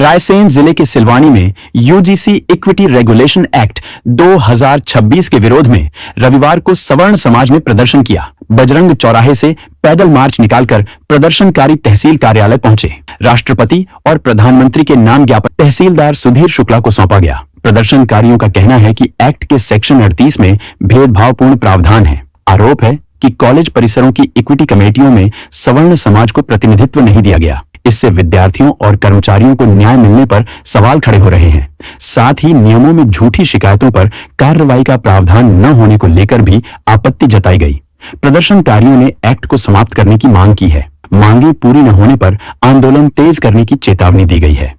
रायसेन जिले के सिलवानी में यूजीसी इक्विटी रेगुलेशन एक्ट 2026 के विरोध में रविवार को सवर्ण समाज ने प्रदर्शन किया। बजरंग चौराहे से पैदल मार्च निकालकर प्रदर्शनकारी तहसील कार्यालय पहुंचे। राष्ट्रपति और प्रधानमंत्री के नाम ज्ञापन तहसीलदार सुधीर शुक्ला को सौंपा गया। प्रदर्शनकारियों का कहना है कि एक्ट के सेक्शन 38 में भेदभावपूर्ण प्रावधान है। आरोप है कि कॉलेज परिसरों की इक्विटी कमेटियों में सवर्ण समाज को प्रतिनिधित्व नहीं दिया गया। इससे विद्यार्थियों और कर्मचारियों को न्याय मिलने पर सवाल खड़े हो रहे हैं। साथ ही नियमों में झूठी शिकायतों पर कार्रवाई का प्रावधान न होने को लेकर भी आपत्ति जताई गई। प्रदर्शनकारियों ने एक्ट को समाप्त करने की मांग की है। मांगे पूरी न होने पर आंदोलन तेज करने की चेतावनी दी गई है।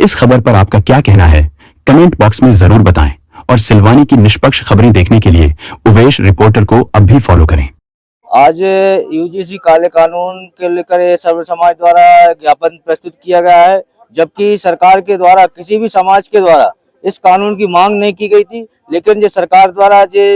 इस खबर पर आपका क्या कहना है, कमेंट बॉक्स में जरूर बताएं और सिलवानी की निष्पक्ष खबरें देखने के लिए उवेश रिपोर्टर को अब भी फॉलो करें। आज यूजीसी काले कानून के लेकर सर्व समाज द्वारा ज्ञापन प्रस्तुत किया गया है, जबकि सरकार के द्वारा किसी भी समाज के द्वारा इस कानून की मांग नहीं की गई थी। लेकिन जो सरकार द्वारा जो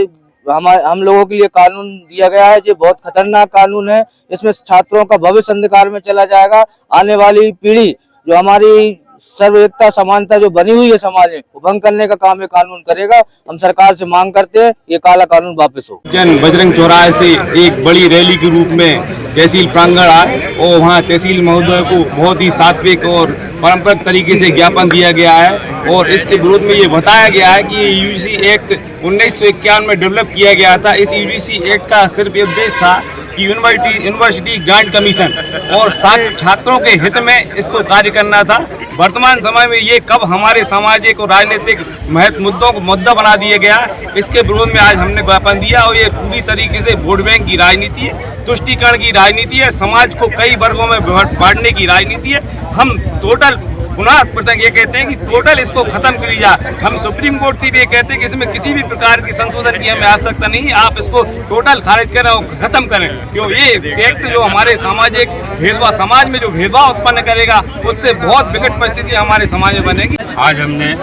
हम लोगों के लिए कानून दिया गया है, जो बहुत खतरनाक कानून है। इसमें छात्रों का भविष्य अंधकार में चला जाएगा। आने वाली पीढ़ी जो हमारी सर्व एकता समानता जो बनी हुई है समाज में, वो भंग करने का काम ये कानून करेगा। हम सरकार से मांग करते हैं ये काला कानून वापस हो। जन बजरंग चौराहे से एक बड़ी रैली के रूप में तहसील प्रांगण आए और वहाँ तहसील महोदय को बहुत ही सात्विक और पारंपरिक तरीके से ज्ञापन दिया गया है। और इसके विरोध में ये बताया गया है कि ये यूजीसी एक्ट 1951 में डेवलप किया गया था। इस यूजीसी एक्ट का सिर्फ ये उद्देश्य था कि यूनिवर्सिटी ग्रांट कमीशन और छात्रों के हित में इसको कार्य करना था। वर्तमान समय में ये कब हमारे सामाजिक और राजनीतिक महत्व मुद्दों को मुद्दा बना दिया गया, इसके विरोध में आज हमने ज्ञापन दिया। और ये पूरी तरीके से वोट बैंक की राजनीति है, तुष्टीकरण की राजनीति है, समाज को कई वर्गों में बांटने की राजनीति है। हम टोटल पुनः ये कहते हैं कि टोटल इसको खत्म कर दिया। हम सुप्रीम कोर्ट से भी ये कहते हैं कि इसमें किसी भी प्रकार की संशोधन की हमें आवश्यकता नहीं। आप इसको टोटल खारिज करें और खत्म करें, क्यों ये एक्ट जो हमारे सामाजिक भेदभाव समाज में जो भेदभाव उत्पन्न करेगा, उससे बहुत विकट परिस्थिति हमारे समाज में बनेगी। आज हमने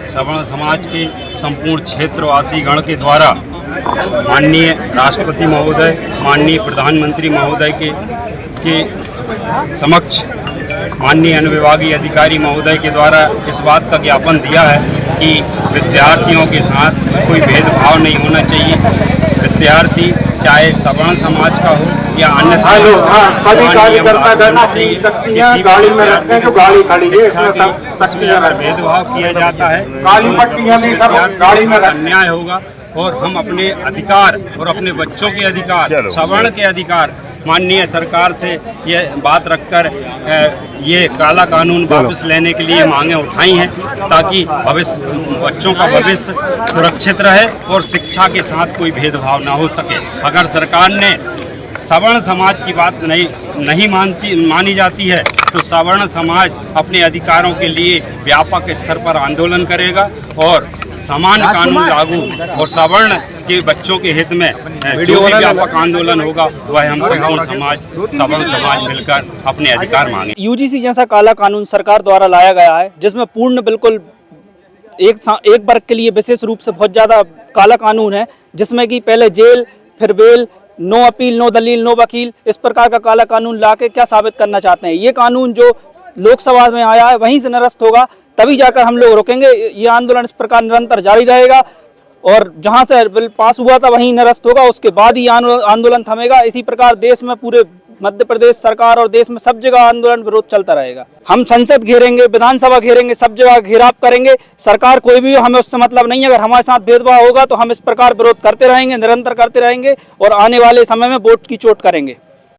सवर्ण समाज के संपूर्ण क्षेत्रवासी गण के द्वारा माननीय राष्ट्रपति महोदय, माननीय प्रधानमंत्री महोदय के समक्ष माननीय अनुविभागीय अधिकारी महोदय के द्वारा इस बात का ज्ञापन दिया है कि विद्यार्थियों के साथ कोई भेदभाव नहीं होना चाहिए। विद्यार्थी चाहे सवर्ण समाज का हो या अन्य सभी कार्यकर्ता अगर भेदभाव किया जाता है तो अन्याय होगा। और हम अपने अधिकार और अपने बच्चों के अधिकार, सवर्ण के अधिकार माननीय सरकार से ये बात रखकर ये काला कानून वापस लेने के लिए मांगे उठाई हैं, ताकि बच्चों का भविष्य सुरक्षित रहे और शिक्षा के साथ कोई भेदभाव ना हो सके। अगर सरकार ने सवर्ण समाज की बात नहीं मानी जाती है तो सवर्ण समाज अपने अधिकारों के लिए व्यापक स्तर पर आंदोलन करेगा और समान कानून लागू और सवर्ण के बच्चों के हित में जो भी व्यापक आंदोलन होगा वह हम सवर्ण समाज मिलकर अपने अधिकार मांगे। यूजीसी जैसा काला कानून सरकार द्वारा लाया गया है, जिसमें पूर्ण बिल्कुल एक वर्ग के लिए विशेष रूप से बहुत ज़्यादा काला कानून है, जिसमें कि पहले जेल, फिर बेल, नो अपील, नो दलील, नो वकील, इस प्रकार का काला कानून लाके क्या साबित करना चाहते हैं। ये कानून जो लोकसभा में आया है वहीं से निरस्त होगा, तभी जाकर हम लोग रुकेंगे। ये आंदोलन इस प्रकार निरंतर जारी रहेगा और जहां से बिल पास हुआ था वहीं निरस्त होगा, उसके बाद ही आंदोलन थमेगा। इसी प्रकार देश में, पूरे मध्य प्रदेश सरकार और देश में सब जगह आंदोलन विरोध चलता रहेगा। हम संसद घेरेंगे, विधानसभा घेरेंगे, सब जगह घेराव करेंगे। सरकार कोई भी, हमें उससे मतलब नहीं है। अगर हमारे साथ भेदभाव होगा तो हम इस प्रकार विरोध करते रहेंगे, निरंतर करते रहेंगे और आने वाले समय में वोट की चोट करेंगे।